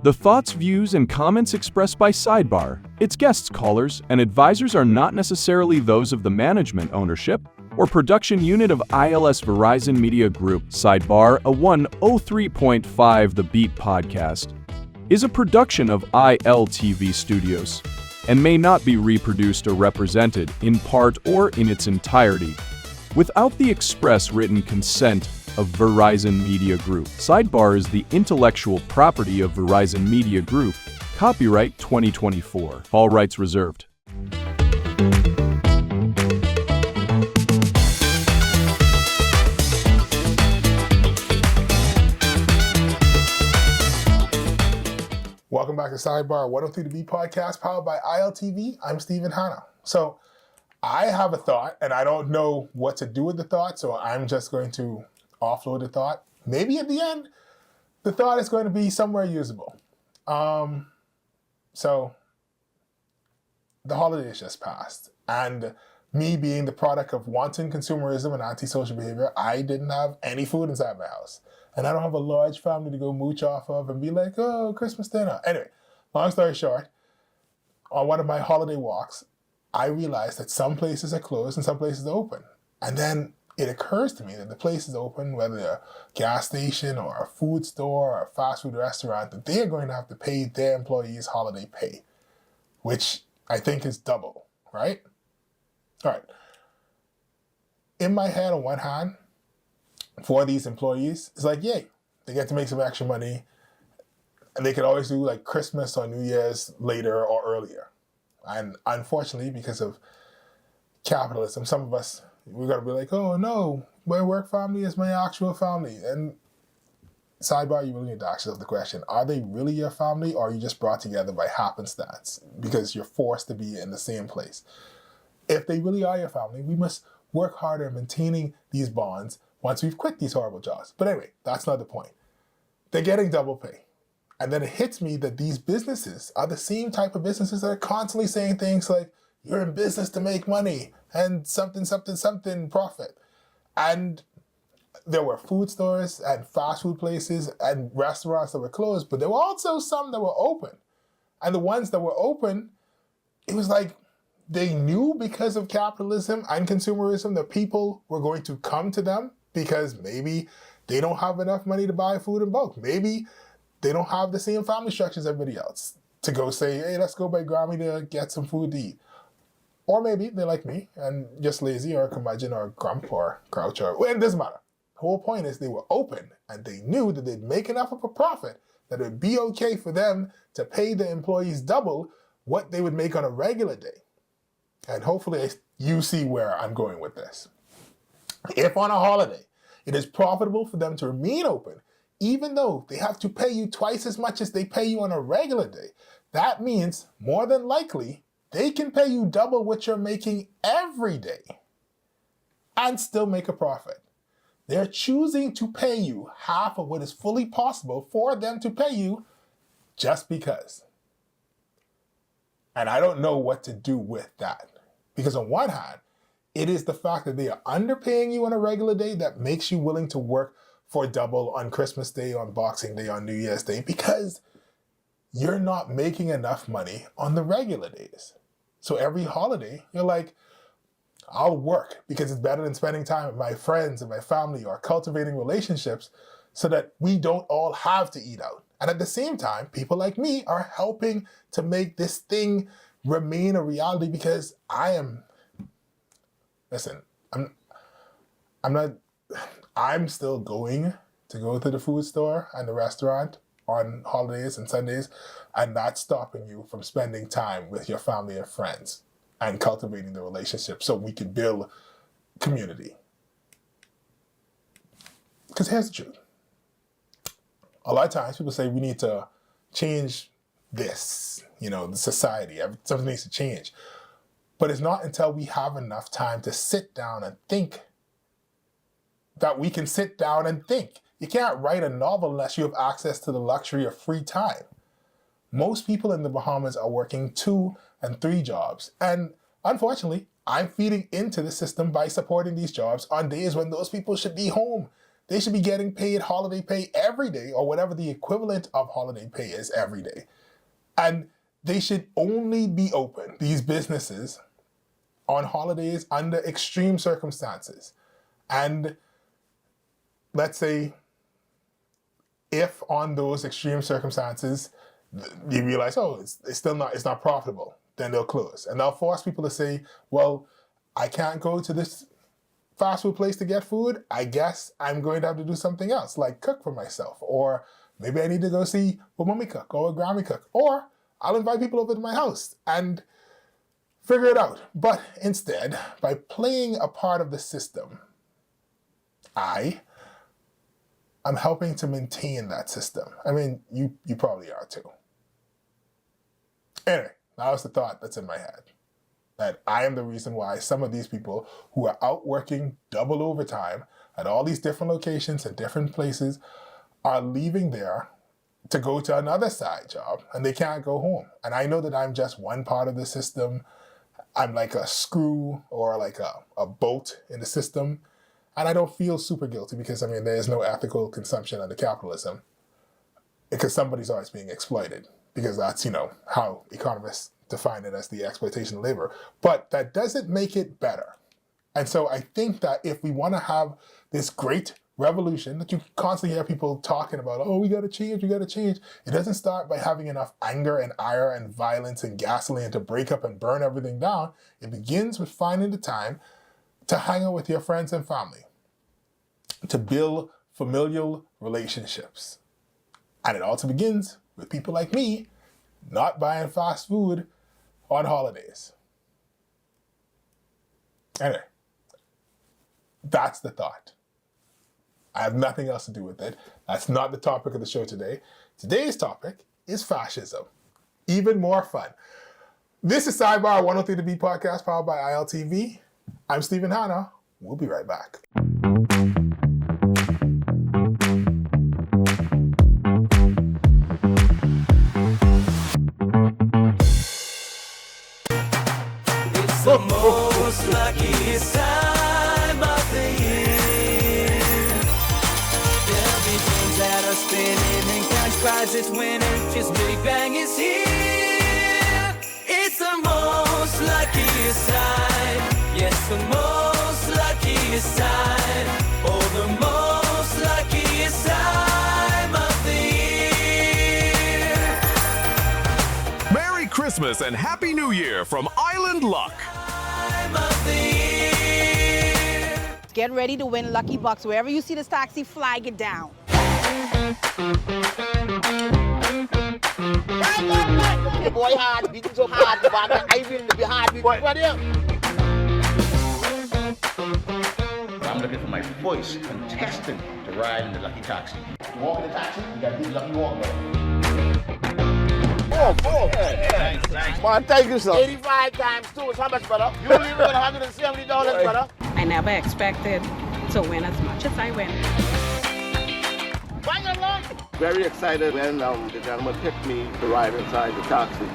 The thoughts, views, and comments expressed by Sidebar, its guests, callers, and advisors are not necessarily those of the management, ownership, or production unit of ILS Verizon Media Group. Sidebar, a 103.5 The Beat podcast, is a production of ILTV Studios and may not be reproduced or represented, in part or in its entirety, without the express written consent of Verizon Media Group. Sidebar is the intellectual property of Verizon Media Group. Copyright 2024. All rights reserved. Welcome back to Sidebar, 103 The Beat podcast, powered by ILTV. I'm Stephen Hanna. So I have a thought, and I don't know what to do with the thought, so I'm just going to offload the thought. Maybe at the end, the thought is going to be somewhere usable. So the holidays just passed, and me being the product of wanton consumerism and antisocial behavior, I didn't have any food inside my house. And I don't have a large family to go mooch off of and be like, oh, Christmas dinner. Anyway, long story short, on one of my holiday walks, I realized that some places are closed and some places are open. And then it occurs to me that the places open, whether they're a gas station or a food store or a fast food restaurant, that they are going to have to pay their employees holiday pay, which I think is double, right? All right. In my head, on one hand, for these employees, it's like, yay, they get to make some extra money, and they could always do like Christmas or New Year's later or earlier. And unfortunately, because of capitalism, some of us, we're going to be like, oh no, my work family is my actual family. And Sidebar, you really need to ask yourself the question, are they really your family, or are you just brought together by happenstance because you're forced to be in the same place? If they really are your family, we must work harder at maintaining these bonds once we've quit these horrible jobs. But anyway, that's not the point. They're getting double pay. And then it hits me that these businesses are the same type of businesses that are constantly saying things like, you're in business to make money and something, something, something profit. And there were food stores and fast food places and restaurants that were closed, but there were also some that were open. And the ones that were open, it was like they knew because of capitalism and consumerism that people were going to come to them because maybe they don't have enough money to buy food in bulk. Maybe they don't have the same family structures as everybody else to go say, hey, let's go by Grammy to get some food to eat. Or maybe they're like me and just lazy or curmudgeon or grump or grouch or, well, it doesn't matter. The whole point is they were open and they knew that they'd make enough of a profit that it would be okay for them to pay the employees double what they would make on a regular day. And hopefully you see where I'm going with this. If on a holiday, it is profitable for them to remain open, even though they have to pay you twice as much as they pay you on a regular day, that means more than likely they can pay you double what you're making every day and still make a profit. They're choosing to pay you half of what is fully possible for them to pay you just because. And I don't know what to do with that. Because on one hand, it is the fact that they are underpaying you on a regular day that makes you willing to work for double on Christmas Day, on Boxing Day, on New Year's Day, because you're not making enough money on the regular days. So every holiday, you're like, I'll work because it's better than spending time with my friends and my family or cultivating relationships so that we don't all have to eat out. And at the same time, people like me are helping to make this thing remain a reality because I'm still going to go to the food store and the restaurant on holidays and Sundays, and that's stopping you from spending time with your family and friends and cultivating the relationship so we can build community. Because here's the truth. A lot of times people say we need to change this, the society, something needs to change. But it's not until we have enough time to sit down and think that we can sit down and think. You can't write a novel unless you have access to the luxury of free time. Most people in the Bahamas are working 2 and 3 jobs. And unfortunately, I'm feeding into the system by supporting these jobs on days when those people should be home they should be getting paid holiday pay every day, or whatever the equivalent of holiday pay is every day. And they should only be open, these businesses, on holidays under extreme circumstances. And let's say if on those extreme circumstances, you realize, oh, it's not profitable, then they'll close. And they'll force people to say, well, I can't go to this fast food place to get food. I guess I'm going to have to do something else, like cook for myself. Or maybe I need to go see a mommy cook or a Grammy cook. Or I'll invite people over to my house and figure it out. But instead, by playing a part of the system, I'm helping to maintain that system. I mean, you probably are too. Anyway, that was the thought that's in my head. That I am the reason why some of these people who are out working double overtime at all these different locations and different places are leaving there to go to another side job, and they can't go home. And I know that I'm just one part of the system. I'm like a screw or like a bolt in the system. And I don't feel super guilty because, I mean, there is no ethical consumption under capitalism because somebody's always being exploited, because that's, how economists define it, as the exploitation of labor. But that doesn't make it better. And so I think that if we want to have this great revolution that you constantly hear people talking about, oh, we got to change, it doesn't start by having enough anger and ire and violence and gasoline to break up and burn everything down. It begins with finding the time to hang out with your friends and family, to build familial relationships. And it also begins with people like me not buying fast food on holidays. Anyway, that's the thought. I have nothing else to do with it. That's not the topic of the show today. Today's topic is fascism. Even more fun. This is Sidebar, 103 The Beat podcast powered by ILTV. I'm Stephen Hanna. We'll be right back. It's the most luckiest time of the year. There'll be things that are spinning and cash prizes winning. Just Big Bang is here. It's the most luckiest time. Yes, the most luckiest time. Oh, the most luckiest time of the year. Merry Christmas and Happy New Year from Island Luck. Time of the year. Get ready to win Lucky Bucks. Wherever you see this taxi, flag it down. The boy hard, beating so hard, but I will be hard beating. What here? I'm looking for my first contestant to ride in the Lucky Taxi. You walk in the taxi, you gotta do the Lucky Walk, Oh, thanks. Man, thank you, sir. 85 times 2 is how much, brother? You only win $170, brother. I never expected to win as much as I win. Bang along. Very excited when the gentleman picked me to ride inside the taxi.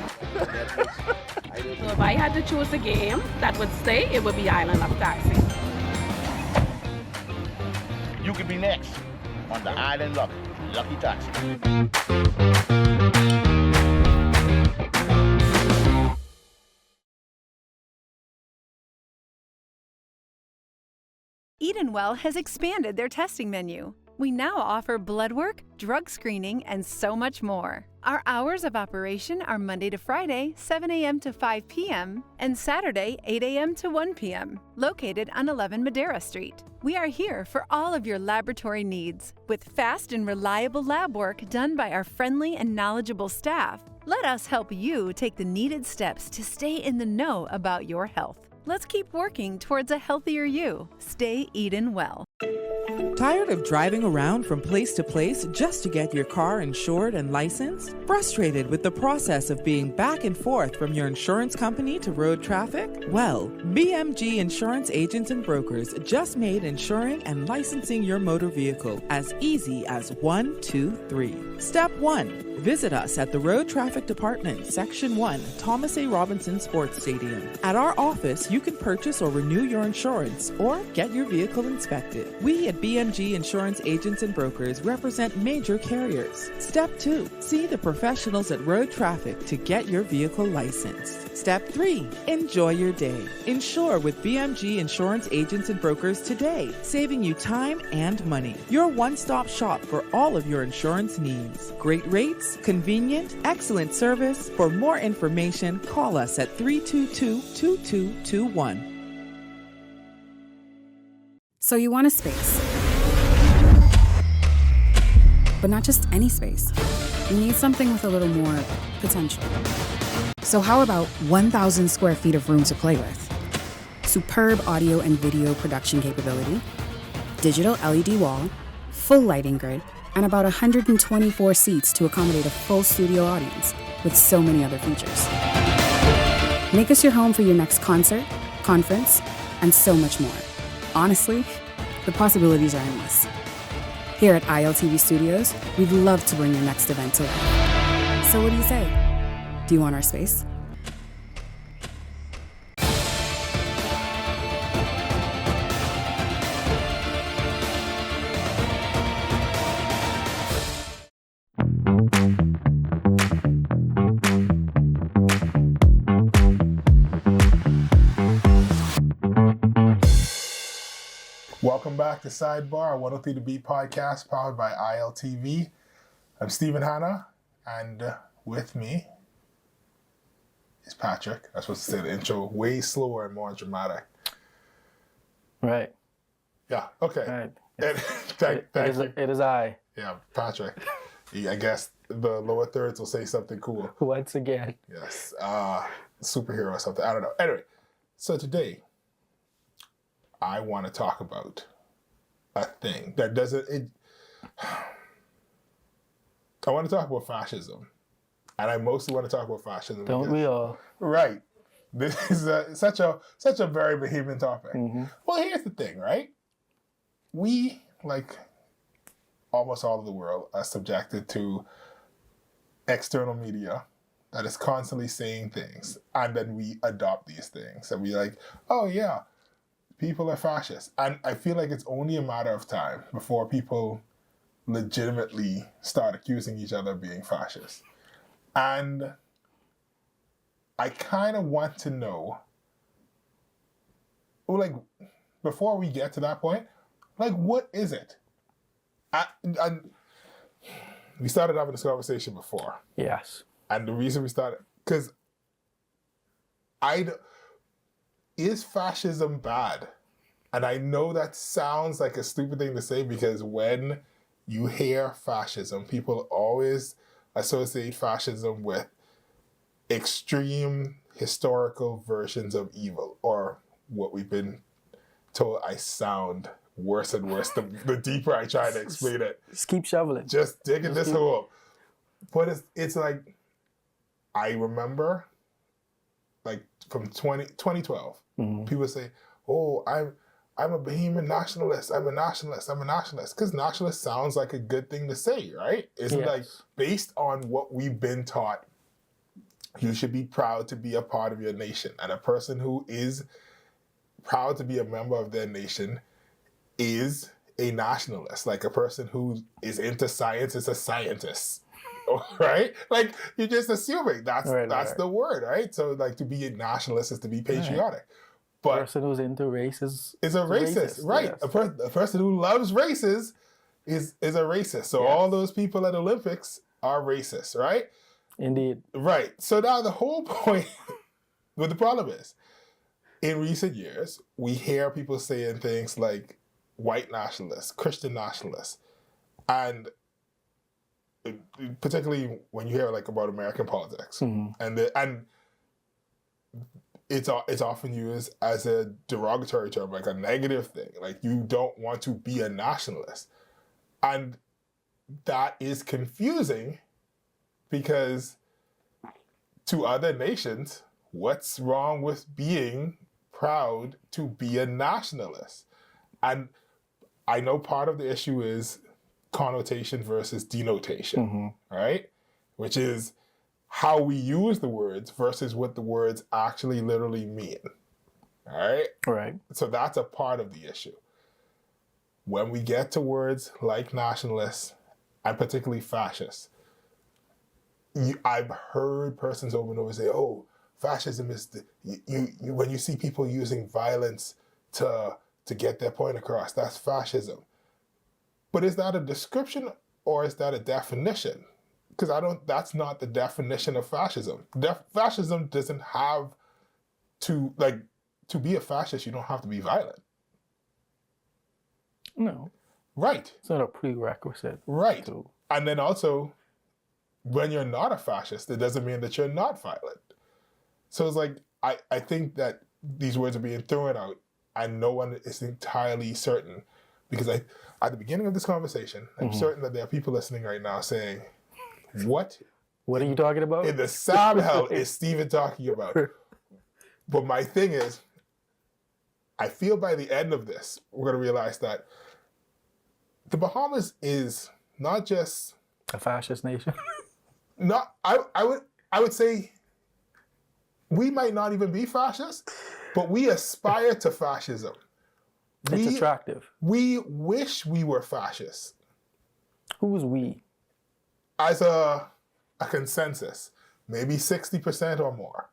So if I had to choose a game that would stay, it would be Island of Taxi. You could be next on the Island Lucky Taxi. Edenwell has expanded their testing menu. We now offer blood work, drug screening, and so much more. Our hours of operation are Monday to Friday, 7 a.m. to 5 p.m., and Saturday, 8 a.m. to 1 p.m., located on 11 Madera Street. We are here for all of your laboratory needs, with fast and reliable lab work done by our friendly and knowledgeable staff. Let us help you take the needed steps to stay in the know about your health. Let's keep working towards a healthier you. Stay Eden well. Tired of driving around from place to place just to get your car insured and licensed? Frustrated with the process of being back and forth from your insurance company to road traffic? Well, BMG Insurance Agents and Brokers just made insuring and licensing your motor vehicle as easy as 1, 2, 3. Step 1. Visit us at the Road Traffic Department, Section 1, Thomas A. Robinson Sports Stadium. At our office, you can purchase or renew your insurance or get your vehicle inspected. We at BMG Insurance Agents and Brokers represent major carriers. Step 2, see the professionals at Road Traffic to get your vehicle licensed. Step 3, enjoy your day. Insure with BMG Insurance Agents and Brokers today, saving you time and money. Your one-stop shop for all of your insurance needs. Great rates, convenient, excellent service. For more information, call us at 322-2221. So you want a space. But not just any space. You need something with a little more potential. So how about 1,000 square feet of room to play with? Superb audio and video production capability, digital LED wall, full lighting grid, and about 124 seats to accommodate a full studio audience with so many other features. Make us your home for your next concert, conference, and so much more. Honestly, the possibilities are endless. Here at ILTV Studios, we'd love to bring your next event to life. So what do you say? Do you want our space? Welcome back to Sidebar, a 103 The Beat podcast powered by ILTV. I'm Stephen Hanna, and with me is Patrick. I was supposed to say the intro way slower and more dramatic. Right. Yeah, okay. Right. Thank you. It is I. Yeah, Patrick. I guess the lower thirds will say something cool. Once again. Yes. Superhero or something. I don't know. Anyway, so today I want to talk about a thing that I want to talk about fascism. And I mostly want to talk about fascism. Don't we all? Right. This is such a very vehement topic. Mm-hmm. Well, here's the thing, right? We, like almost all of the world, are subjected to external media that is constantly saying things. And then we adopt these things. And we like, oh yeah, people are fascist. And I feel like it's only a matter of time before people legitimately start accusing each other of being fascist. And I kind of want to know, like, before we get to that point, like, what is it? We started having this conversation before. Yes. And the reason we started, because is fascism bad? And I know that sounds like a stupid thing to say, because when you hear fascism, people always associate fascism with extreme historical versions of evil, or what we've been told. I sound worse and worse the deeper I try to explain it. Just keep shoveling. Just digging this hole. But it's like, I remember, like, from 2012, mm-hmm. people say, oh, I'm a Bahamian nationalist. I'm a nationalist. Because nationalist sounds like a good thing to say, right? Isn't like, based on what we've been taught, you should be proud to be a part of your nation. And a person who is proud to be a member of their nation is a nationalist. Like, a person who is into science is a scientist, right? Like, you're just assuming that's the word, right? So, like, to be a nationalist is to be patriotic. Right. But a person who's into races is a racist, right? Yes. A person who loves races is a racist. So all those people at Olympics are racist, right? Indeed. Right. So now the whole point, what the problem is, in recent years, we hear people saying things like white nationalists, Christian nationalists, and particularly when you hear like about American politics, mm-hmm. and it's often used as a derogatory term, like a negative thing. Like, you don't want to be a nationalist. And that is confusing, because to other nations, what's wrong with being proud to be a nationalist? And I know part of the issue is connotation versus denotation, mm-hmm. right? which is how we use the words versus what the words actually literally mean. All right? Right. So that's a part of the issue. When we get to words like nationalists, and particularly fascist, I've heard persons over and over say, oh, fascism is when you see people using violence to get their point across, that's fascism. But is that a description or is that a definition? Because that's not the definition of fascism. Fascism doesn't have to be a fascist, you don't have to be violent. No. Right. It's not a prerequisite. Right. And then also, when you're not a fascist, it doesn't mean that you're not violent. So it's like, I think that these words are being thrown out and no one is entirely certain. Because at the beginning of this conversation, I'm certain that there are people listening right now saying, what are you talking about? In the Sam hell is Stephen talking about? But my thing is, I feel by the end of this, we're going to realize that the Bahamas is not just a fascist nation. I would say we might not even be fascist, but we aspire to fascism. It's attractive. We wish we were fascist. Who's we? As a consensus, maybe 60% or more.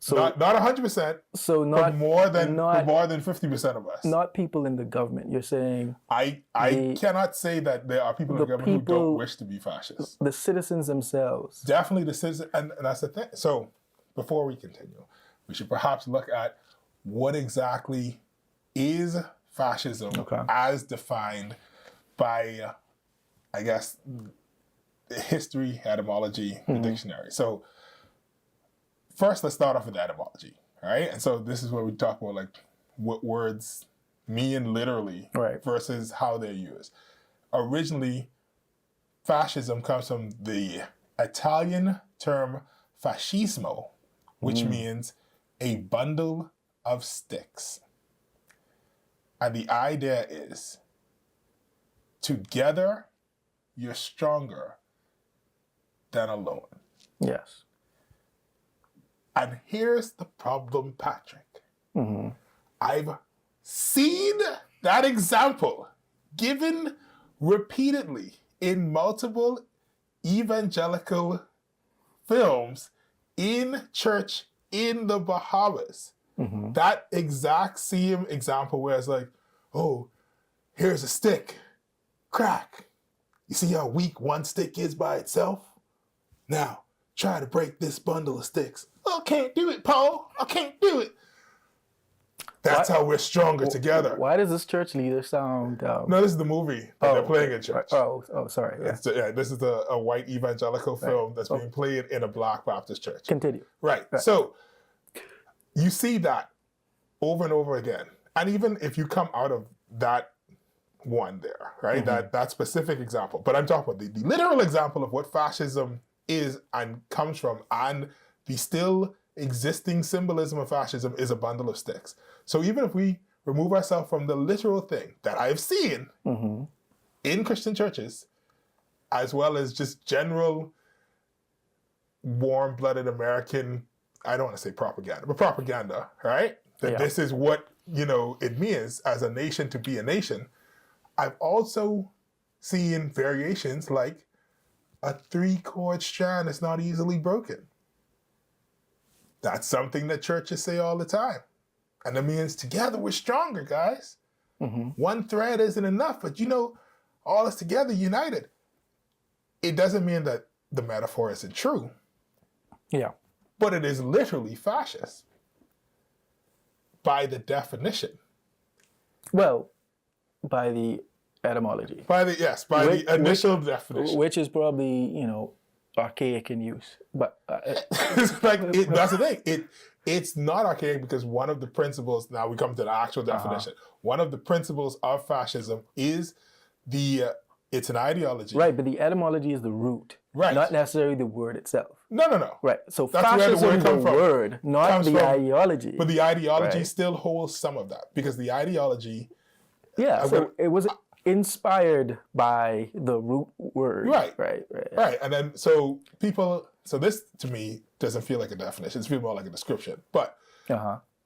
So not 100%. So but more than 50% of us. Not people in the government. You're saying I cannot say that there are people in the government who don't wish to be fascists. The citizens themselves. Definitely the citizens, and that's the thing. So before we continue, we should perhaps look at what exactly is fascism as defined by, I guess, history, etymology, the dictionary. So first, let's start off with etymology, all right? And so this is where we talk about like what words mean literally versus how they're used. Originally, fascism comes from the Italian term fascismo, which means a bundle of sticks. And the idea is, together, you're stronger than alone. Yes. And here's the problem, Patrick. I've seen that example given repeatedly in multiple evangelical films in church in the Bahamas. That exact same example where it's like, oh, here's a stick, crack. You see how weak one stick is by itself? Now, try to break this bundle of sticks. Oh, I can't do it, Paul. I can't do it. That's how we're stronger together. Why does this church leader sound... No, this is the movie that they're playing in church. Oh, sorry. Yeah. This is a white evangelical film that's being played in a Black Baptist church. Continue. Right. So you see that over and over again. And even if you come out of that one there, right, that specific example, but I'm talking about the literal example of what fascism is and comes from, and the still existing symbolism of fascism is a bundle of sticks. So even if we remove ourselves from the literal thing that I've seen in Christian churches, as well as just general warm-blooded American, I don't want to say propaganda, but propaganda, right? That this is what, it means as a nation to be a nation. I've also seen variations like a 3-chord strand is not easily broken. That's something that churches say all the time. And it means together we're stronger, guys. One thread isn't enough, but all us together, united. It doesn't mean that the metaphor isn't true. Yeah. But it is literally fascist by the definition. Well, by the etymology. By the initial definition. Which is probably, archaic in use. But that's the thing. It's not archaic because one of the principles, now we come to the actual definition, one of the principles of fascism is it's an ideology. Right, but the etymology is the root. Right. Not necessarily the word itself. No. Right, so that's fascism where the word is the comes from. word, not the ideology. But the ideology still holds some of that because the ideology... Yeah, so inspired by the root word. Right. Right. And then, so this to me doesn't feel like a definition. It feels more like a description. But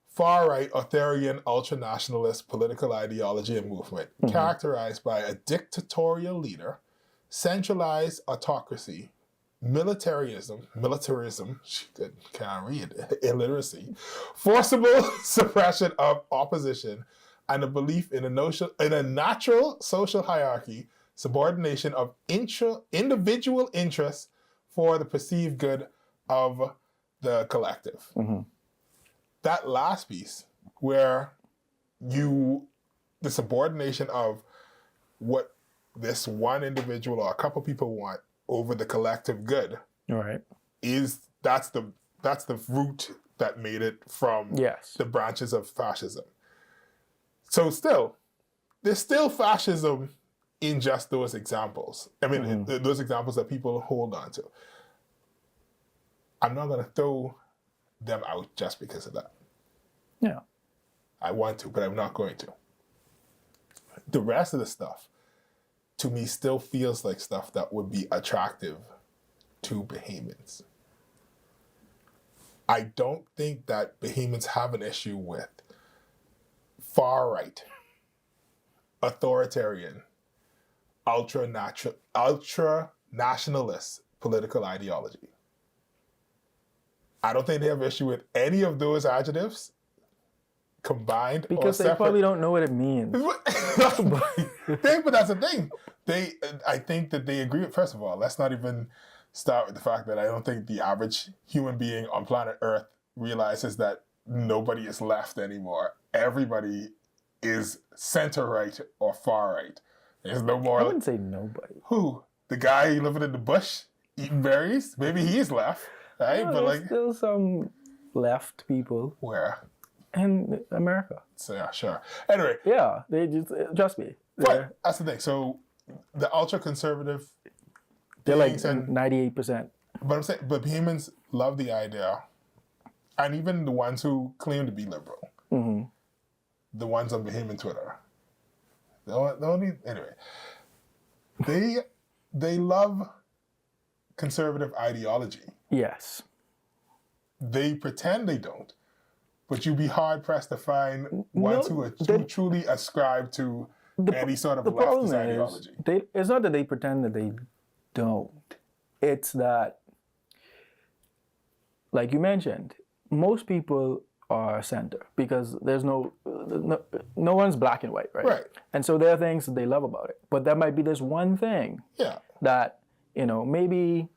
far-right, authoritarian, ultra-nationalist political ideology and movement characterized by a dictatorial leader, centralized autocracy, militarism, can't read, illiteracy, forcible suppression of opposition, and a belief in a natural social hierarchy, subordination of individual interests for the perceived good of the collective. That last piece, where the subordination of what this one individual or a couple people want over the collective good, that's the root that made it from the branches of fascism. So there's still fascism in just those examples. I mean, those examples that people hold on to. I'm not going to throw them out just because of that. Yeah. I want to, but I'm not going to. The rest of the stuff, to me, still feels like stuff that would be attractive to Bahamians. I don't think that Bahamians have an issue with far-right, authoritarian, ultra-nationalist political ideology. I don't think they have an issue with any of those adjectives combined because they probably don't know what it means. But that's the thing. I think that they agree with, first of all, let's not even start with the fact that I don't think the average human being on planet Earth realizes that nobody is left anymore. Everybody is center-right or far-right. There's no more... I wouldn't say nobody. Who? The guy living in the bush eating berries? Maybe he's left. Right? No, but there's still some left people. Where? In America. So yeah, sure. Anyway. Yeah, they just me. But that's the thing. So the ultra-conservative... They're like 98%. But I'm saying, but Bahamians love the idea, and even the ones who claim to be liberal, the ones on Bahamian Twitter, they love conservative ideology. Yes. They pretend they don't, but you'd be hard pressed to find ones who truly ascribe to any sort of leftist ideology. It's not that they pretend that they don't. It's that, like you mentioned, most people are center because there's no one's black and white, right? And so there are things that they love about it. But there might be this one thing that, maybe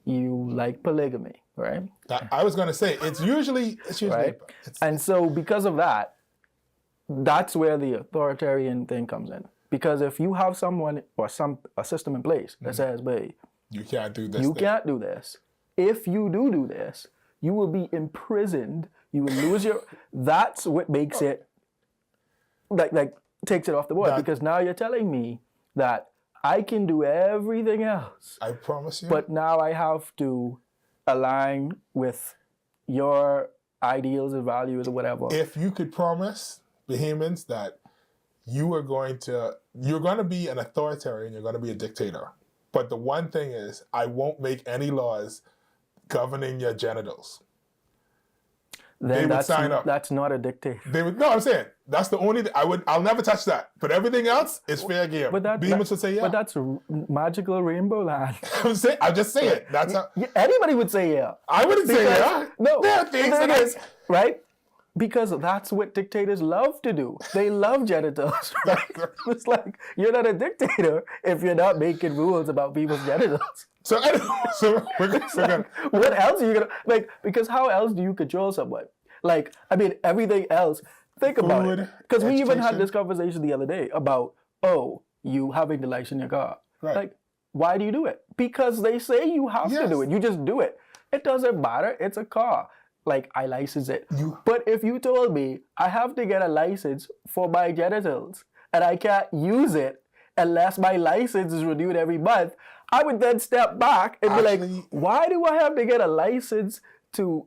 you like polygamy, right? I was going to say, it's usually right? And so because of that, that's where the authoritarian thing comes in. Because if you have someone or a system in place that says, "Babe, you can't do this. You can't do this. If you do this, you will be imprisoned. You will lose your." That's what makes it like takes it off the board. Because now you're telling me that I can do everything else. I promise you. But now I have to align with your ideals and values or whatever. If you could promise Bahamians that you're going to be an authoritarian, you're going to be a dictator. But the one thing is, I won't make any laws governing your genitals. Then that's not a dictator. No, I'm saying that's the only thing I'll never touch that. But everything else is fair game. Bahamians would say yeah. But that's magical rainbow land. I'm just saying. That's how anybody would say yeah. I wouldn't say yeah. No, there are things that is right. Because that's what dictators love to do. They love genitals, right? It's like, you're not a dictator if you're not making rules about people's genitals. So what else are you going to, because how else do you control someone? Everything else, think about it. Because we even had this conversation the other day about, you having the lights in your car. Right. Why do you do it? Because they say you have to do it. You just do it. It doesn't matter. It's a car. I license it. But if you told me I have to get a license for my genitals and I can't use it unless my license is renewed every month, I would then step back and be like, why do I have to get a license to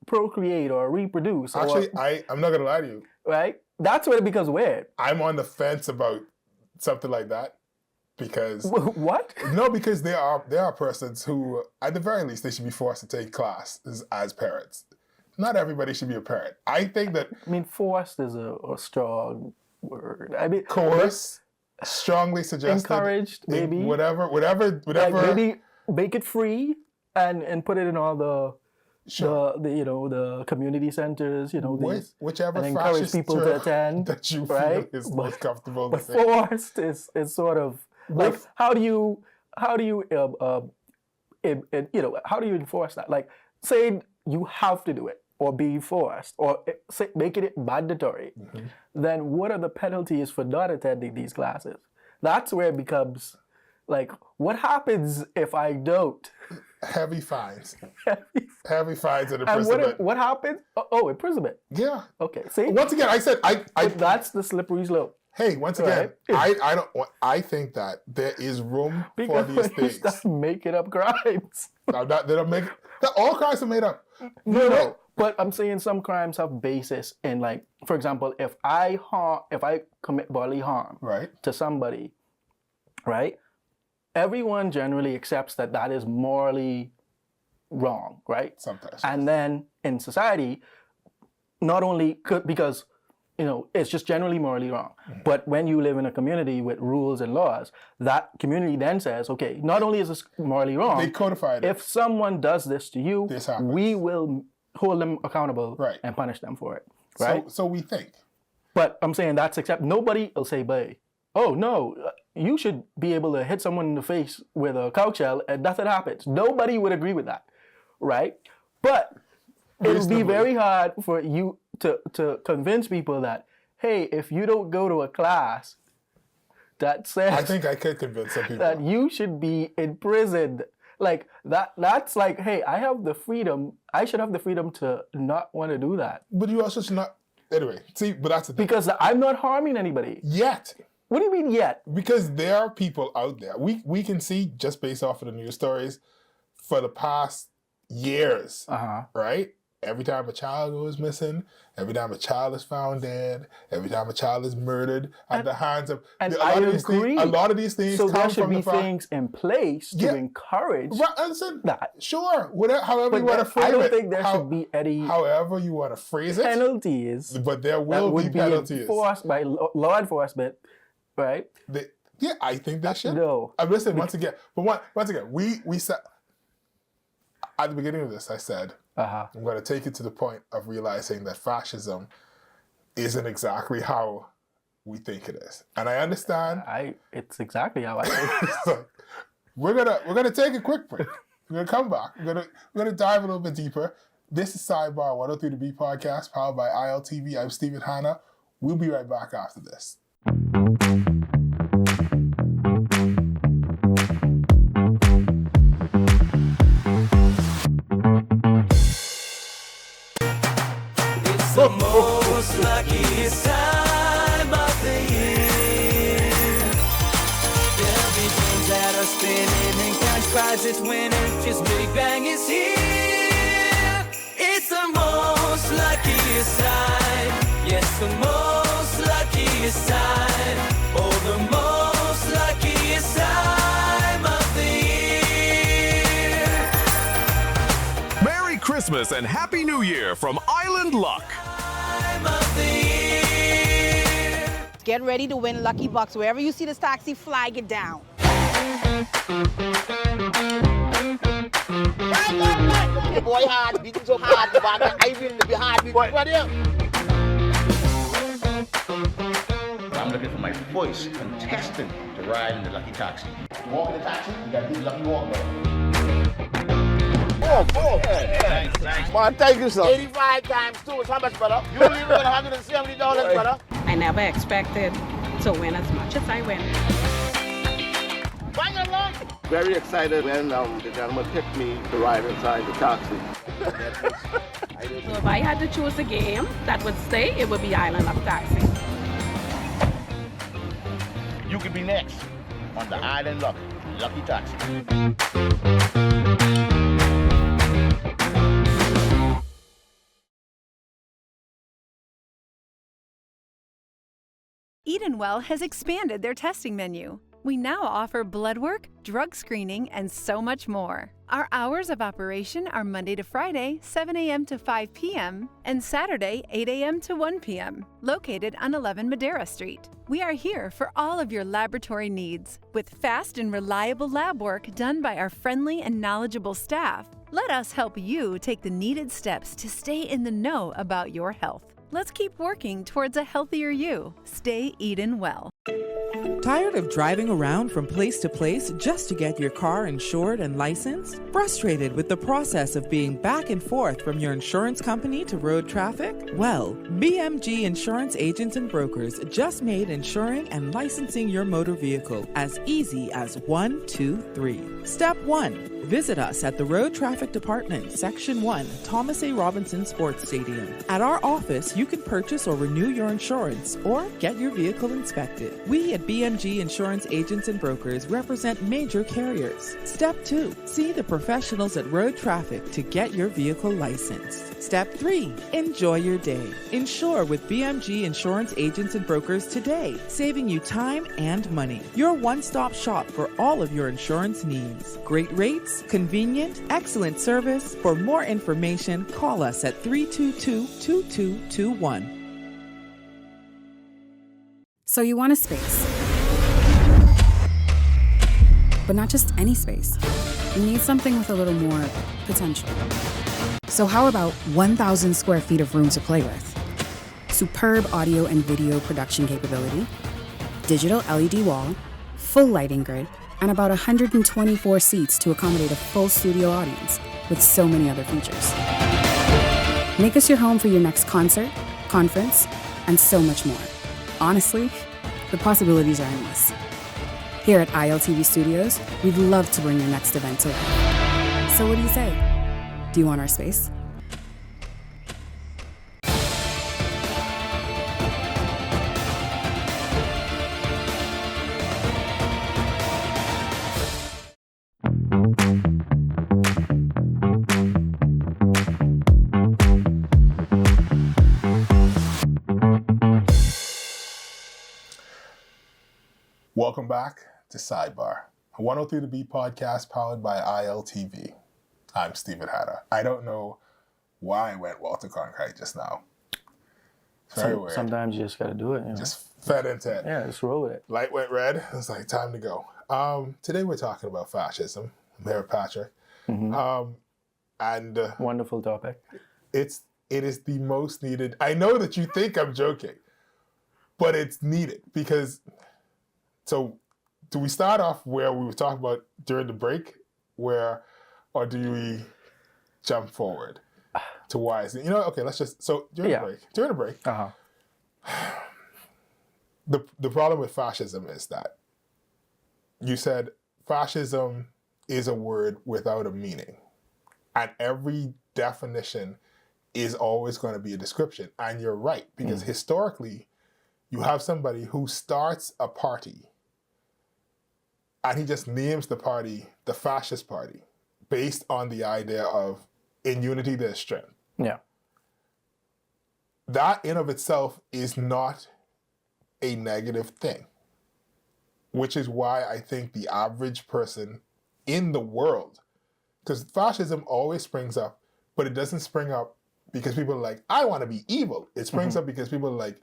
procreate or reproduce? Actually, I'm not going to lie to you. Right? That's when it becomes weird. I'm on the fence about something like that, because what? No, because there are persons who, at the very least, they should be forced to take classes as parents. Not everybody should be a parent. I think that. I mean, forced is a strong word. I mean, coerce, strongly suggested, encouraged, maybe whatever. Like maybe make it free and put it in all the. Sure. The community centers, whichever and encourage people to attend that you right? feel is most comfortable. But forced is sort of like how do you enforce that? Like, say you have to do it or be forced or say make it mandatory. Mm-hmm. Then what are the penalties for not attending these classes? That's where it becomes like, what happens if I don't? Heavy fines. Heavy fines and imprisonment. And what happens? Oh, imprisonment. Yeah. Okay. See. Once again, I said that's the slippery slope. Hey, once again, right? I think that there is room for these things. Stop making up crimes. They don't make all crimes are made up. No. But I'm saying some crimes have basis in, like, for example, if I commit bodily harm to somebody, right? Everyone generally accepts that is morally wrong, right? Sometimes. And then in society, not only because, it's just generally morally wrong, but when you live in a community with rules and laws, that community then says, okay, not only is this morally wrong, they codified it. If someone does this to you, we will hold them accountable and punish them for it, right? So we think. But I'm saying that's nobody will say, oh no, you should be able to hit someone in the face with a cow shell and nothing happens. Nobody would agree with that, right? But it would be very hard for you to convince people that, hey, if you don't go to a class that says... I think I could convince some people. That you should be imprisoned. Like, that's like, hey, I should have the freedom to not want to do that. But you also should not... Anyway, see, but that's the thing. Because I'm not harming anybody. Yet. What do you mean yet? Because there are people out there. We can see just based off of the news stories for the past years, right? Every time a child goes missing, every time a child is found dead, every time a child is murdered at the hands of... And I agree. A lot of these things so come there should from be things in place to encourage that. Sure, however you want to phrase it. I don't think there should be any... However you want to phrase it. Penalties. But there will be penalties. Be enforced by law enforcement. Right? I think that should. No. Listen, once again, we said at the beginning of this, I said, I'm going to take it to the point of realizing that fascism isn't exactly how we think it is. And I understand. It's exactly how I think. We're gonna take a quick break. We're gonna come back. We're gonna dive a little bit deeper. This is Sidebar 103 The B podcast, powered by ILTV. I'm Stephen Hanna. We'll be right back after this. The most luckiest time of the year. There'll be things that are spinning and cash prizes winning. Just Big Bang is here. It's the most luckiest time. Yes, the most luckiest time. Oh, the most luckiest time of the year. Merry Christmas and Happy New Year from Island Luck. Get ready to win Lucky Bucks. Wherever you see this taxi, flag it down. The boy hard, beating so hard, I will be hard, I'm looking for my first contestant to ride in the Lucky Taxi. To walk in the taxi, you gotta do the Lucky Walk, Oh, thanks. Man, thank you, sir. 85 times 2 is how much, brother? You only win $170, brother. I never expected to win as much as I win. Bring it along. Very excited when the gentleman picked me to ride inside the taxi. So if I had to choose a game that would stay, it would be Island Luck Taxi. You could be next on the Island Luck Lucky Taxi. Edenwell has expanded their testing menu. We now offer blood work, drug screening, and so much more. Our hours of operation are Monday to Friday, 7 a.m. to 5 p.m., and Saturday, 8 a.m. to 1 p.m., located on 11 Madera Street. We are here for all of your laboratory needs. With fast and reliable lab work done by our friendly and knowledgeable staff, let us help you take the needed steps to stay in the know about your health. Let's keep working towards a healthier you. Stay Eden well. Tired of driving around from place to place just to get your car insured and licensed? Frustrated with the process of being back and forth from your insurance company to road traffic? Well, BMG Insurance Agents and Brokers just made insuring and licensing your motor vehicle as easy as 1, 2, 3. Step 1. Visit us at the Road Traffic Department, Section 1, Thomas A. Robinson Sports Stadium. At our office, you can purchase or renew your insurance or get your vehicle inspected. We at BMG Insurance Agents and Brokers represent major carriers. Step 2. See the professionals at Road Traffic to get your vehicle licensed. Step 3. Enjoy your day. Insure with BMG Insurance Agents and Brokers today, saving you time and money. Your one-stop shop for all of your insurance needs. Great rates, convenient, excellent service. For more information, call us at 322-2221. So you want a space. But not just any space. You need something with a little more potential. So how about 1,000 square feet of room to play with? Superb audio and video production capability, digital LED wall, full lighting grid, and about 124 seats to accommodate a full studio audience with so many other features. Make us your home for your next concert, conference, and so much more. Honestly, the possibilities are endless. Here at ILTV Studios, we'd love to bring your next event to life. So what do you say? Do you want our space? Welcome back to Sidebar, a 103 The Beat podcast powered by ILTV. I'm Stephen Hanna. I don't know why I went Walter Cronkite just now. It's very weird. Sometimes you just got to do it. You know? Just fed into it. Yeah, just roll with it. Light went red. It was like, time to go. Today we're talking about fascism. I'm here with Patrick. Mm-hmm. And wonderful topic. It is the most needed. I know that you think I'm joking, but it's needed because... So, do we start off where we were talking about during the break, or do we jump forward to why? Okay, let's just during the break. The problem with fascism is that you said fascism is a word without a meaning, and every definition is always going to be a description. And you're right, because historically, you have somebody who starts a party. And he just names the party the Fascist Party based on the idea of in unity there's strength. Yeah. That in of itself is not a negative thing, which is why I think the average person in the world, because fascism always springs up, but it doesn't spring up because people are like, I want to be evil. It springs up because people are like,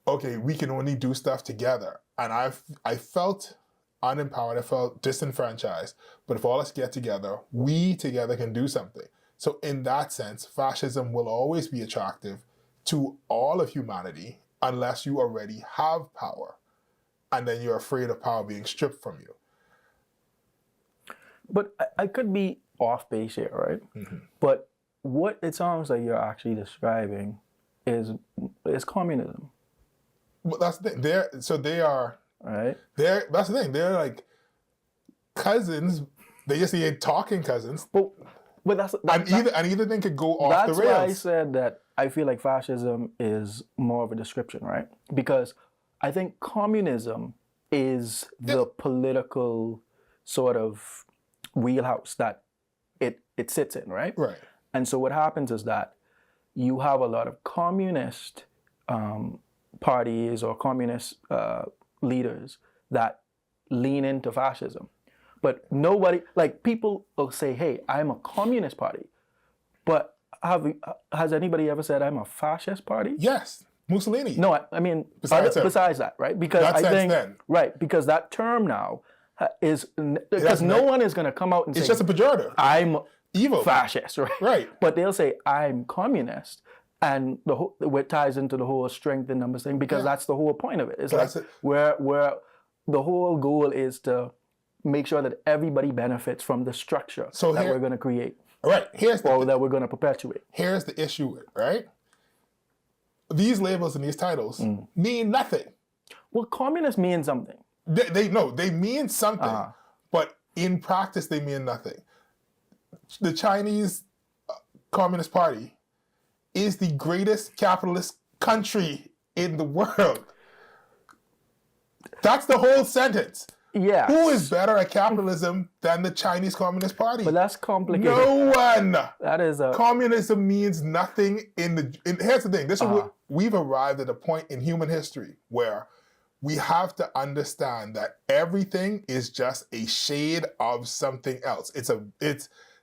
okay, we can only do stuff together. And I felt unempowered, I felt disenfranchised, but if all of us get together, we together can do something. So in that sense, fascism will always be attractive to all of humanity unless you already have power, and then you're afraid of power being stripped from you. But I could be off base here, right? Mm-hmm. But what it sounds like you're actually describing is communism. But that's the thing. They are... Right. That's the thing. They're like cousins. They just ain't talking cousins. But either thing could go off the rails. That's why I said that I feel like fascism is more of a description, right? Because I think communism is the political sort of wheelhouse that it sits in, right? Right. And so what happens is that you have a lot of communist parties or communist leaders that lean into fascism. But nobody, like people will say, hey, I'm a communist party. But has anybody ever said I'm a fascist party? Yes, Mussolini. No, I mean, besides that, right? Because I think, right, because that term now is, because no one is going to come out and say, it's just a pejorative. I'm evil fascist, right? Right. But they'll say, I'm communist. And it ties into the whole strength in numbers thing, because that's the whole point of it. It's like where the whole goal is to make sure that everybody benefits from the structure that we're going to create. Right. That we're going to perpetuate. Here's the issue with it, right? These labels and these titles mean nothing. Well, communist means something. They mean something, but in practice they mean nothing. The Chinese Communist Party is the greatest capitalist country in the world. That's the whole sentence. Yeah. Who is better at capitalism than the Chinese Communist Party? But that's complicated. No one. That is communism means nothing here's the thing. This is what we've arrived at a point in human history where we have to understand that everything is just a shade of something else.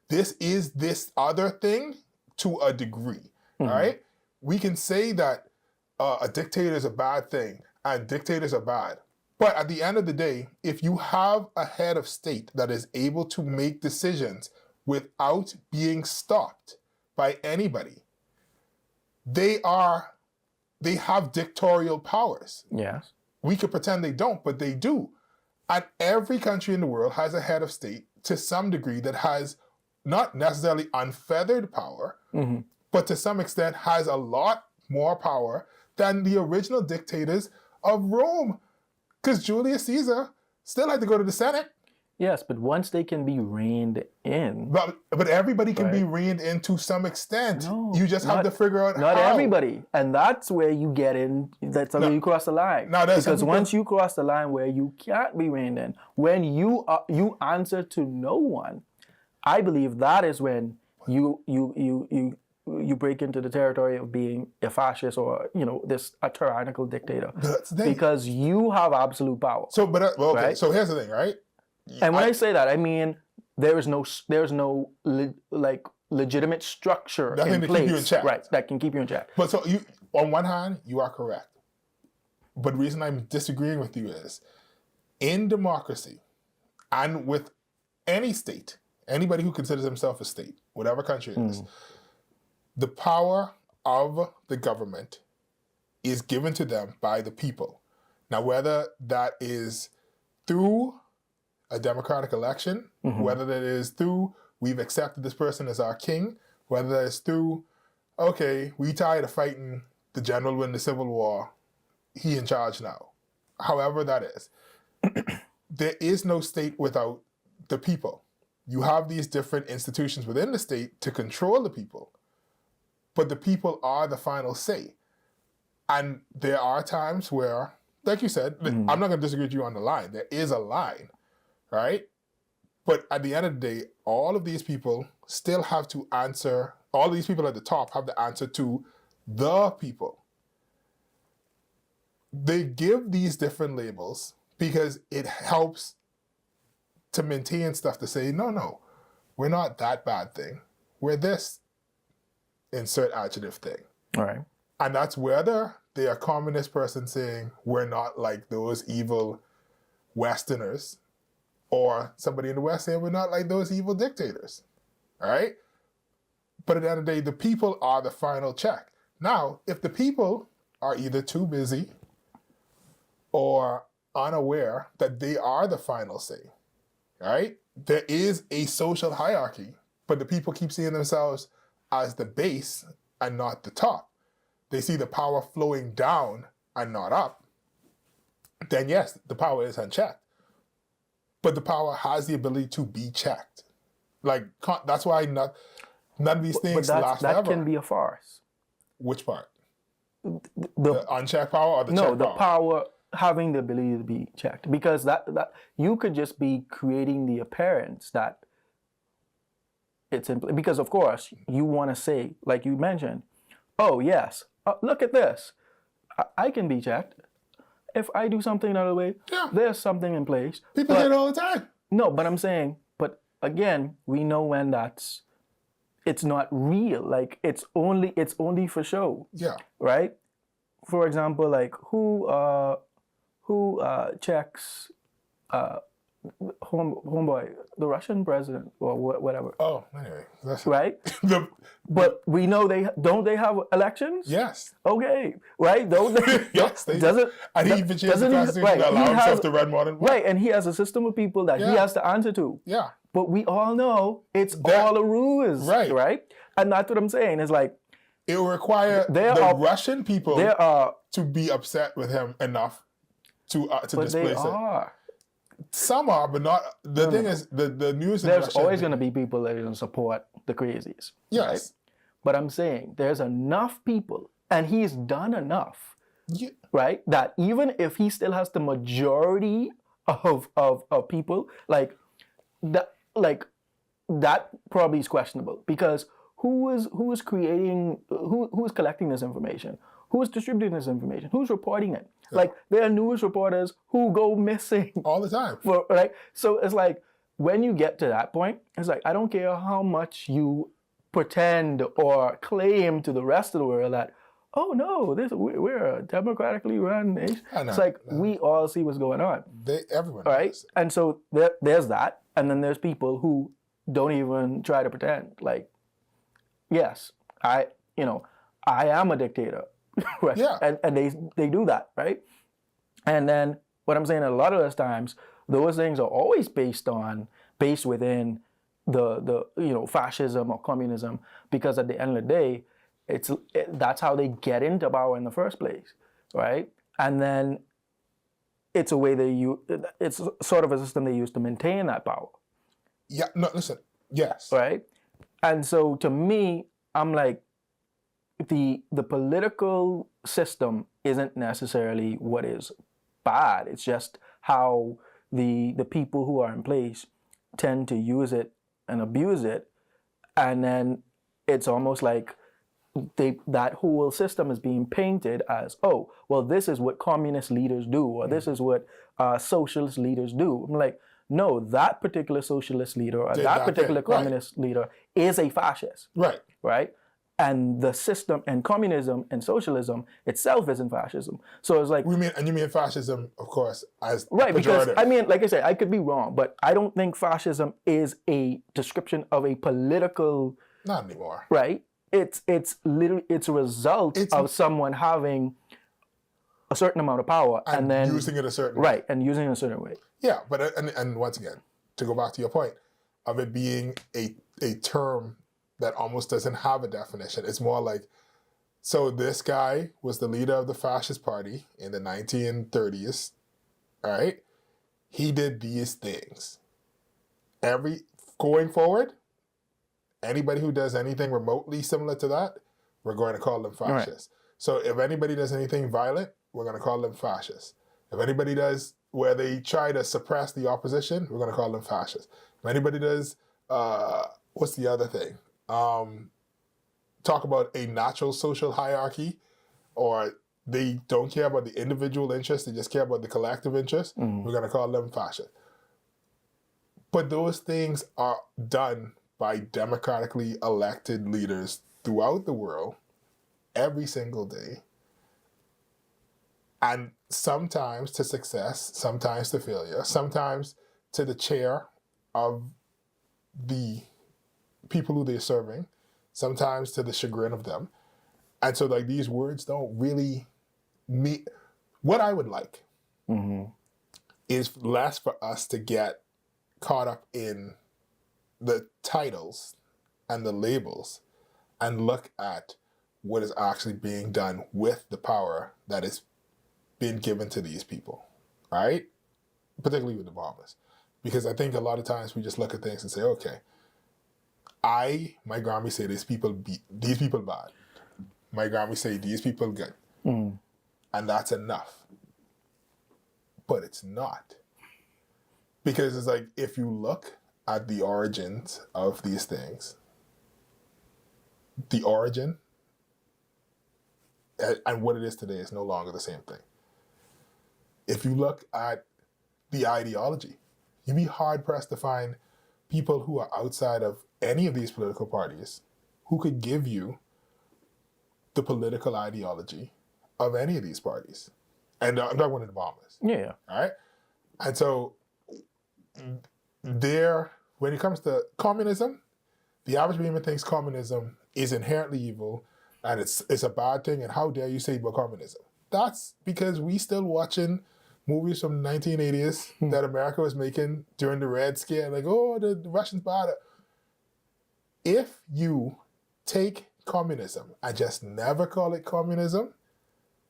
This is this other thing to a degree. Right? We can say that a dictator is a bad thing and dictators are bad. But at the end of the day, if you have a head of state that is able to make decisions without being stopped by anybody, they have dictatorial powers. Yes. We could pretend they don't, but they do. And every country in the world has a head of state to some degree that has not necessarily unfeathered power, but to some extent has a lot more power than the original dictators of Rome. Because Julius Caesar still had to go to the Senate. Yes, but once they can be reined in. But everybody can be reined in to some extent. No, you just have to figure out not how. Not everybody. And that's where you get in, that's where you cross the line. Because once you cross the line where you can't be reined in, when you answer to no one, I believe that is when you break into the territory of being a fascist or, a tyrannical dictator. Because you have absolute power. So, right? So here's the thing, right? And when I say that, I mean there's no legitimate structure in place, keep you in check. Right? That can keep you in check. But so on one hand, you are correct. But the reason I'm disagreeing with you is, in democracy, and with any state, anybody who considers himself a state, whatever country it is, the power of the government is given to them by the people. Now, whether that is through a democratic election, whether that is through we've accepted this person as our king, whether that is through, okay, we tired of fighting the general win the Civil War, he in charge now. However that is. There is no state without the people. You have these different institutions within the state to control the people, but the people are the final say. And there are times where, like you said, I'm not going to disagree with you on the line. There is a line, right? But at the end of the day, all of these people still have to answer, all these people at the top have to answer to the people. They give these different labels because it helps to maintain stuff to say, no, we're not that bad thing. We're this insert adjective thing. All right. And that's whether they are a communist person saying we're not like those evil Westerners, or somebody in the West saying we're not like those evil dictators. All right? But at the end of the day, the people are the final check. Now, if the people are either too busy or unaware that they are the final say, right? There is a social hierarchy, but the people keep seeing themselves as the base and not the top. They see the power flowing down and not up. Then yes, the power is unchecked. But the power has the ability to be checked. Like, that's why none of these things last forever. That can be a farce. Which part? The unchecked power or the checked power? No, the power having the ability to be checked. Because that you could just be creating the appearance that it's because of course you want to say, like you mentioned, oh yes, look at this. I can be checked. If I do something another way, there's something in place. People get it all the time. No, but I'm saying, but again, we know when it's not real. Like it's only for show. Yeah. Right? For example, like who checks homeboy, the Russian president or whatever. Oh, anyway. Right? But we know they have elections? Yes. Okay. Right? Don't they? Yes, they doesn't. And he even changed the Constitution to allow himself to run more than one. Right, and he has a system of people that he has to answer to. Yeah. But we all know it's all a ruse. Right. Right? And that's what I'm saying. It's like it will require Russian people to be upset with him enough to displace they it. Are. Some are, but not. The thing is, the news in There's Russia, always going to be people that are going to support the crazies. Yes. Right? But I'm saying there's enough people, and he's done enough, right? That even if he still has the majority of people, like that probably is questionable because who is creating, who is collecting this information? Who is distributing this information? Who's reporting it? Yeah. Like there are news reporters who go missing all the time. Right? So it's like when you get to that point, it's like I don't care how much you pretend or claim to the rest of the world that, oh no, we're a democratically run nation. It's like we all see what's going on. Everyone right? does. And so there's that, and then there's people who don't even try to pretend. Like, yes, I am a dictator. Right? Yeah. And they do that, right? And then what I'm saying a lot of those times, those things are always based within the fascism or communism, because at the end of the day, that's how they get into power in the first place, right? And then it's a way it's sort of a system they use to maintain that power. Yeah, no, listen, yes. Right? And so to me, I'm like, the political system isn't necessarily what is bad. It's just how the people who are in place tend to use it and abuse it, and then it's almost like that whole system is being painted as, oh, well, this is what communist leaders do, or this is what socialist leaders do. I'm like, no, that particular socialist leader or that particular communist leader is a fascist. Right. Right? And the system and communism and socialism itself isn't fascism. So it's like you mean fascism, of course, as right, because pejorative. like I said, I could be wrong, but I don't think fascism is a description of a political. Not anymore. Right? It's literally a result of someone having a certain amount of power and then using it a certain way. Right, and using it a certain way. Yeah, but and once again, to go back to your point of it being a term that almost doesn't have a definition. It's more like, so this guy was the leader of the fascist party in the 1930s, all right? He did these things. Going forward, anybody who does anything remotely similar to that, we're going to call them fascists. Right. So if anybody does anything violent, we're going to call them fascists. If anybody does where they try to suppress the opposition, we're going to call them fascists. If anybody does, what's the other thing? Talk about a natural social hierarchy, or they don't care about the individual interest, they just care about the collective interest, we're going to call them fascist. But those things are done by democratically elected leaders throughout the world every single day. And sometimes to success, sometimes to failure, sometimes to the chair of the people who they're serving, sometimes to the chagrin of them. And so like these words don't really mean, what I would like is less for us to get caught up in the titles and the labels and look at what is actually being done with the power that is being given to these people, right? Particularly with the Bahamas. Because I think a lot of times we just look at things and say, okay, my Grammy say these people bad. My Grammy say these people good. And that's enough. But it's not. Because it's like, if you look at the origins of these things, the origin and what it is today is no longer the same thing. If you look at the ideology, you'd be hard-pressed to find people who are outside of any of these political parties who could give you the political ideology of any of these parties. And I'm talking about the Bahamas. Yeah. All right? And so when it comes to communism, the average Bahamian thinks communism is inherently evil and it's a bad thing, and how dare you say about communism? That's because we still watching movies from the 1980s that America was making during the Red Scare, like, oh, the Russians bad. If you take communism and just never call it communism,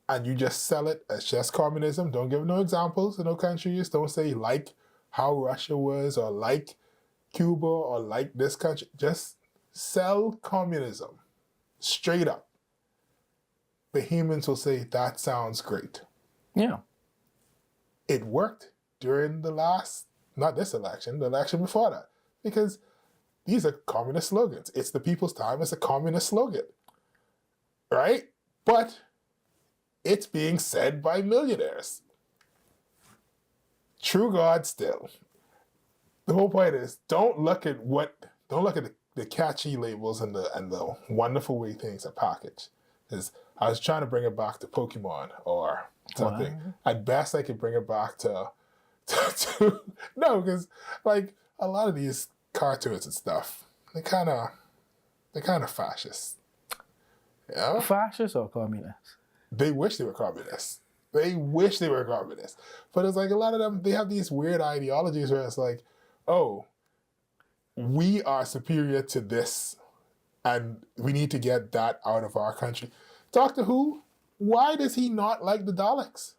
and you just sell it as just communism, don't give no examples of no countries, don't say like how Russia was, or like Cuba, or like this country, just sell communism straight up. Bahamians will say, that sounds great. Yeah. It worked during the last, not this election, the election before that, because these are communist slogans. It's the people's time. It's a communist slogan, right? But it's being said by millionaires. True God still. The whole point is, don't look at the catchy labels and the wonderful way things are packaged. Because I was trying to bring it back to Pokemon or something. Wow. At best, I could bring it back to no, because like a lot of these cartoons and stuff, they're kind of fascist. You know? Fascist or communist? They wish they were communists. But it's like a lot of them, they have these weird ideologies where it's like, oh, we are superior to this and we need to get that out of our country. Doctor Who, why does he not like the Daleks?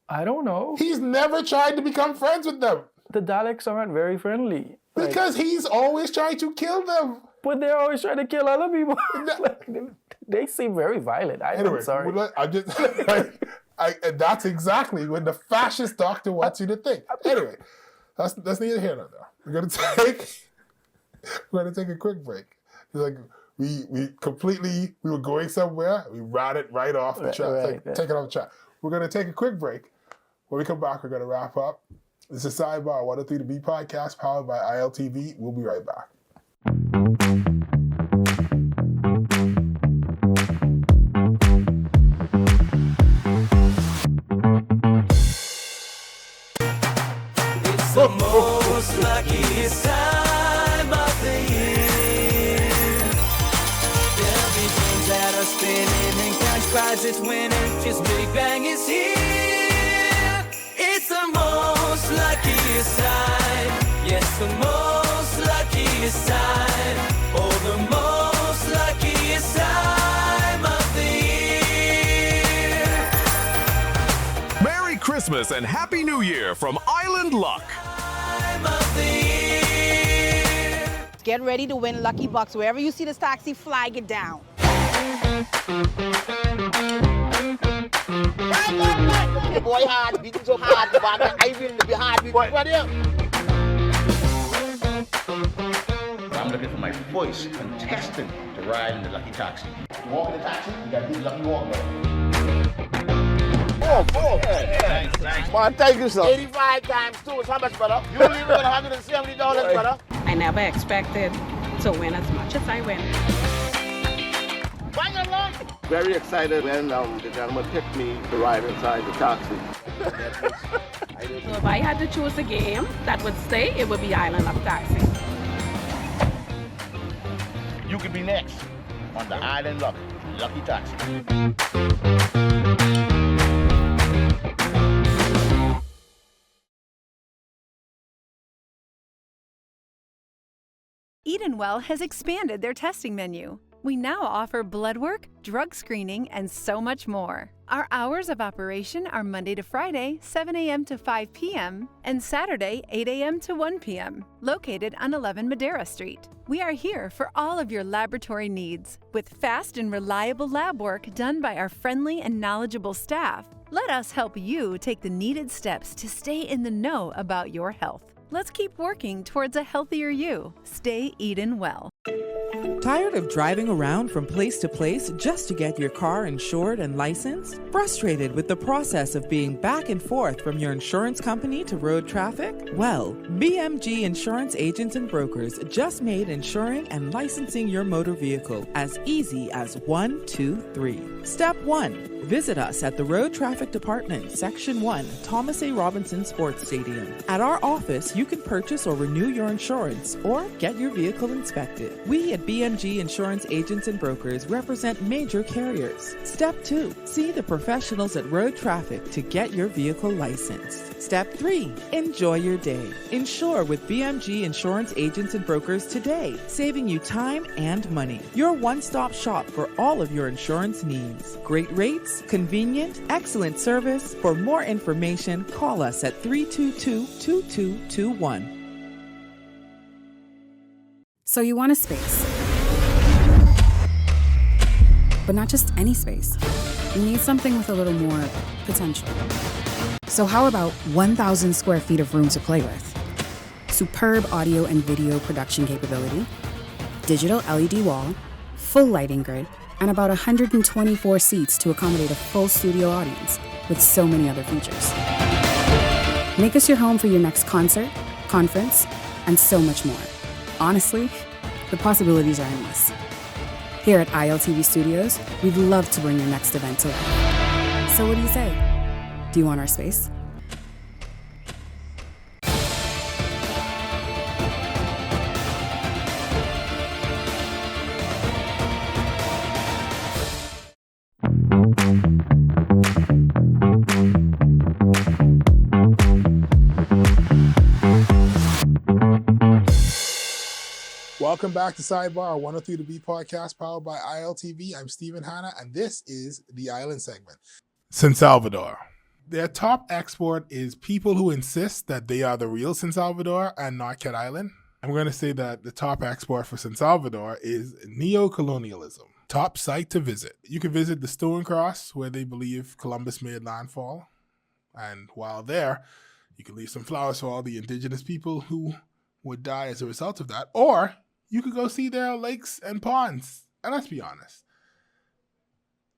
I don't know. He's never tried to become friends with them. The Daleks aren't very friendly. Because he's always trying to kill them. But they're always trying to kill other people. They seem very violent. I'm sorry. I'm just, that's exactly what the fascist doctor wants you to think. Anyway, that's neither here nor there. We're gonna take a quick break. Like we were going somewhere. We ran it right off the track. Take it off the track. We're gonna take a quick break. When we come back, we're gonna wrap up. This is Sidebar 103 to B podcast powered by ILTV. We'll be right back. It's the most luckiest time of the year. There'll be things that are spinning and cash prizes winning. Just Big Bang is here. It's the most luckiest time. Yes, the most luckiest time. Oh, the most luckiest time of the year. Merry Christmas and Happy New Year from Island Luck. Time of the year. Get ready to win Lucky Bucks. Wherever you see this taxi, flag it down. The boy hard, beating so hard, but I will be hard beating for them. I'm looking for my first contestant to ride in the lucky taxi. You walk in the taxi, you got to do the lucky walk, Oh, thanks. Man, thank you, sir. 85 times 2 is how much, brother? You leave with $170, brother. I never expected to win as much as I win. Bang along. Very excited when the gentleman picked me to ride inside the taxi. So if I had to choose a game that would stay, it would be Island Luck Taxi. You could be next on the Island Luck Lucky Taxi. Edenwell has expanded their testing menu. We now offer blood work, drug screening, and so much more. Our hours of operation are Monday to Friday, 7 a.m. to 5 p.m., and Saturday, 8 a.m. to 1 p.m., located on 11 Madera Street. We are here for all of your laboratory needs, with fast and reliable lab work done by our friendly and knowledgeable staff. Let us help you take the needed steps to stay in the know about your health. Let's keep working towards a healthier you. Stay Eden well. Tired of driving around from place to place just to get your car insured and licensed? Frustrated with the process of being back and forth from your insurance company to road traffic? Well, BMG Insurance Agents and Brokers just made insuring and licensing your motor vehicle as easy as 1, 2, 3. Step 1. Visit us at the Road Traffic Department, Section 1, Thomas A. Robinson Sports Stadium. At our office, you can purchase or renew your insurance or get your vehicle inspected. We at BMG Insurance Agents and Brokers represent major carriers. Step 2. See the professionals at Road Traffic to get your vehicle licensed. Step 3. Enjoy your day. Insure with BMG Insurance Agents and Brokers today, saving you time and money. Your one-stop shop for all of your insurance needs. Great rates, convenient, excellent service. For more information, call us at 322-2221. So you want a space. But not just any space. You need something with a little more potential. So how about 1,000 square feet of room to play with? Superb audio and video production capability, digital LED wall, full lighting grid, and about 124 seats to accommodate a full studio audience with so many other features. Make us your home for your next concert, conference, and so much more. Honestly, the possibilities are endless. Here at ILTV Studios, we'd love to bring your next event to life. So what do you say? Do you want our space? Welcome back to Sidebar, 103 to B podcast powered by ILTV. I'm Stephen Hanna, and this is the Island segment. San Salvador. Their top export is people who insist that they are the real San Salvador and not Cat Island. I'm going to say that the top export for San Salvador is neo-colonialism. Top site to visit. You can visit the Stone Cross, where they believe Columbus made landfall. And while there, you can leave some flowers for all the indigenous people who would die as a result of that. Or you could go see their lakes and ponds. And let's be honest,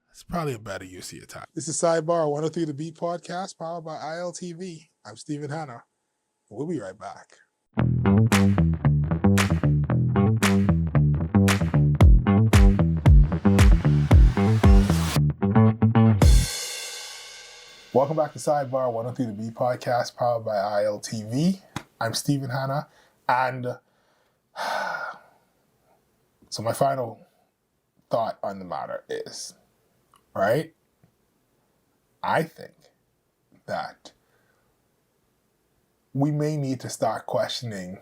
it's probably a better use of your time. This is Sidebar, 103 The Beat podcast, powered by ILTV. I'm Stephen Hanna. We'll be right back. Welcome back to Sidebar, 103 The Beat podcast, powered by ILTV. I'm Stephen Hanna, and so my final thought on the matter is, right? I think that we may need to start questioning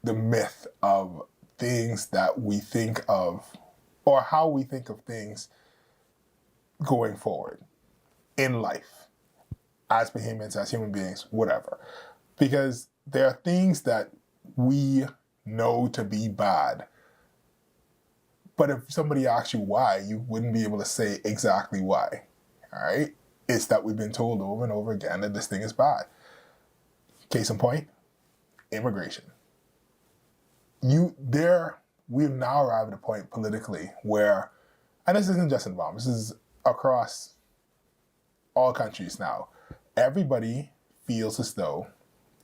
the myth of things that we think of, or how we think of things going forward in life, as behemoths, as human beings, whatever. Because there are things that we know to be bad, but if somebody asks you why, you wouldn't be able to say exactly why, all right? It's that we've been told over and over again that this thing is bad. Case in point, immigration. We've now arrived at a point politically where, and this isn't just in Bahamas, this is across all countries now, everybody feels as though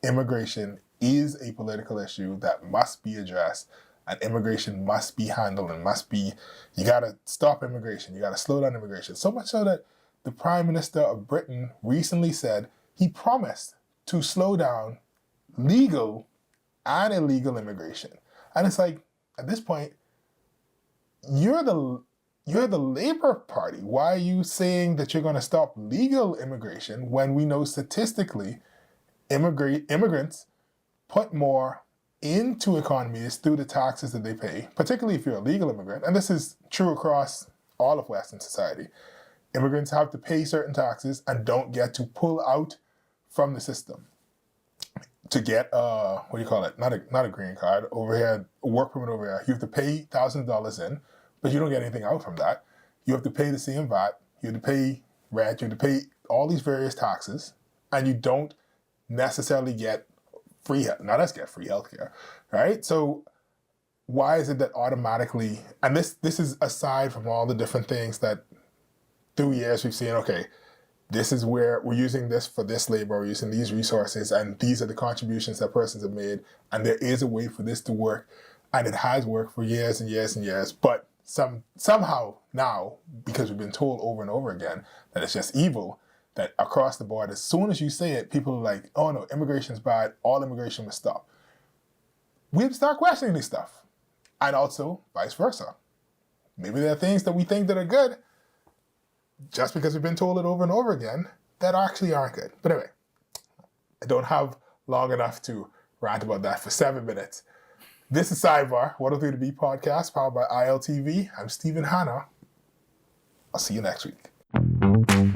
immigration is a political issue that must be addressed, and immigration must be handled and you gotta stop immigration, you gotta slow down immigration. So much so that the Prime Minister of Britain recently said he promised to slow down legal and illegal immigration. And it's like, at this point, you're the Labour Party. Why are you saying that you're gonna stop legal immigration when we know statistically immigrants put more into economies through the taxes that they pay, particularly if you're a legal immigrant, and this is true across all of Western society. Immigrants have to pay certain taxes and don't get to pull out from the system to get what do you call it? Not a green card over here, a work permit over here. You have to pay thousands of dollars in, but you don't get anything out from that. You have to pay the same VAT, you have to pay rent, you have to pay all these various taxes, and you don't necessarily get free healthcare, right? So why is it that automatically, and this is aside from all the different things that through years we've seen, okay, this is where we're using this for this labor, we're using these resources, and these are the contributions that persons have made, and there is a way for this to work, and it has worked for years and years and years, but somehow now, because we've been told over and over again that it's just evil, that across the board, as soon as you say it, people are like, oh no, immigration's bad, all immigration must stop. We start questioning this stuff. And also, vice versa. Maybe there are things that we think that are good, just because we've been told it over and over again, that actually aren't good. But anyway, I don't have long enough to rant about that for 7 minutes. This is Sidebar, 103 to B podcast, powered by ILTV. I'm Stephen Hanna. I'll see you next week.